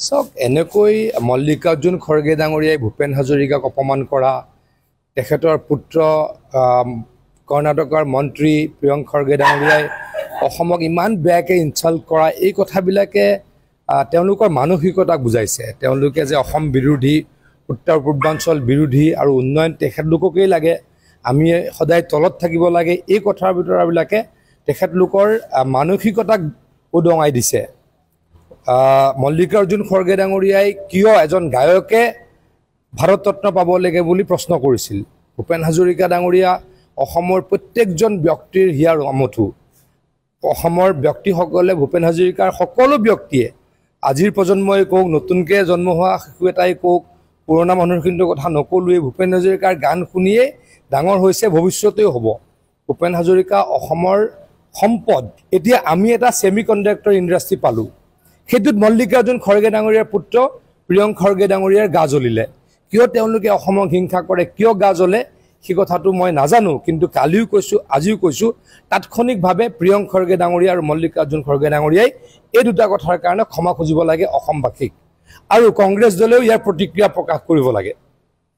চাওক এনেকৈ মল্লিকাৰ্জুন খৰগে ডাঙৰীয়াই ভূপেন হাজৰিকাক অপমান কৰা, তেখেতৰ পুত্ৰ কৰ্ণাটকৰ মন্ত্ৰী প্ৰিয়ংক খৰগে ডাঙৰীয়াই অসমক ইমান বেয়াকৈ ইনচাল্ট কৰা, এই কথাবিলাকে তেওঁলোকৰ মানসিকতাক বুজাইছে। তেওঁলোকে যে অসম বিৰোধী, উত্তৰ পূৰ্বাঞ্চল বিৰোধী আৰু উন্নয়ন তেখেতলোককেই লাগে, আমি সদায় তলত থাকিব লাগে, এই কথাৰ ভিতৰবিলাকে তেখেতলোকৰ মানসিকতাক উদঙাই দিছে। মল্লিকাৰ্জুন খৰগে ডাঙৰীয়াই কিয় এজন গায়কে ভাৰত ৰত্ন পাব লাগে বুলি প্ৰশ্ন কৰিছিল। ভূপেন হাজৰিকা ডাঙৰীয়া অসমৰ প্ৰত্যেকজন ব্যক্তিৰ হিয়াৰ আমঠু। অসমৰ ব্যক্তিসকলে ভূপেন হাজৰিকাৰ সকলো ব্যক্তিয়ে, আজিৰ প্ৰজন্মই কওক, নতুনকৈ জন্ম হোৱা শিশু এটাই কওক, পুৰণা মানুহখিনিৰ কথা নকলোৱেই, ভূপেন হাজৰিকাৰ গান শুনিয়েই ডাঙৰ হৈছে, ভৱিষ্যতেও হ'ব। ভূপেন হাজৰিকা অসমৰ সম্পদ। এতিয়া আমি এটা ছেমি কণ্ডাক্টৰ ইণ্ডাষ্ট্ৰী পালোঁ, সেইটোত মল্লিকাৰ্জুন খৰগে ডাঙৰীয়াৰ পুত্ৰ প্ৰিয়ংক খৰগে ডাঙৰীয়াৰ গা জ্বলিলে। কিয় তেওঁলোকে অসমক হিংসা কৰে, কিয় গা জ্বলে, সেই কথাটো মই নাজানো, কিন্তু কালিও কৈছোঁ, আজিও কৈছোঁ, তাৎক্ষণিকভাৱে প্ৰিয়ংক খৰগে ডাঙৰীয়া আৰু মল্লিকাৰ্জুন খৰগে ডাঙৰীয়াই এই দুটা কথাৰ কাৰণে ক্ষমা খুজিব লাগে অসমবাসীক। আৰু কংগ্ৰেছ দলেও ইয়াৰ প্ৰতিক্ৰিয়া প্ৰকাশ কৰিব লাগে।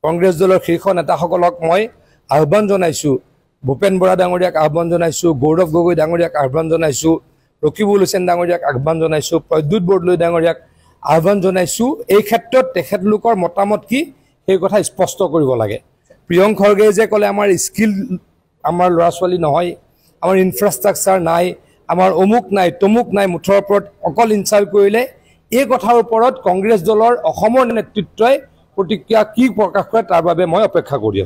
কংগ্ৰেছ দলৰ শীৰ্ষ নেতাসকলক মই আহ্বান জনাইছোঁ, ভূপেন বৰা ডাঙৰীয়াক আহ্বান জনাইছোঁ, গৌৰৱ গগৈ ডাঙৰীয়াক আহ্বান জনাইছোঁ, ৰকিবুল হুছেইন ডাঙৰীয়াক আহ্বান জনাইছোঁ, প্ৰদ্যুৎ বৰদলৈ ডাঙৰীয়াক আহ্বান জনাইছোঁ। এই ক্ষেত্ৰত তেখেতলোকৰ মতামত কি সেই কথা স্পষ্ট কৰিব লাগে। প্ৰিয়ংক খৰগে যে ক'লে আমাৰ স্কিল, আমাৰ ল'ৰা ছোৱালী নহয়, আমাৰ ইনফ্ৰাষ্ট্ৰাকচাৰ নাই, আমাৰ অমুক নাই, তমুক নাই, মুঠৰ ওপৰত অকল ইনচাল্ট কৰিলে, এই কথাৰ ওপৰত কংগ্ৰেছ দলৰ অসমৰ নেতৃত্বই প্ৰতিক্ৰিয়া কি প্ৰকাশ কৰে তাৰ বাবে মই অপেক্ষা কৰি আছোঁ।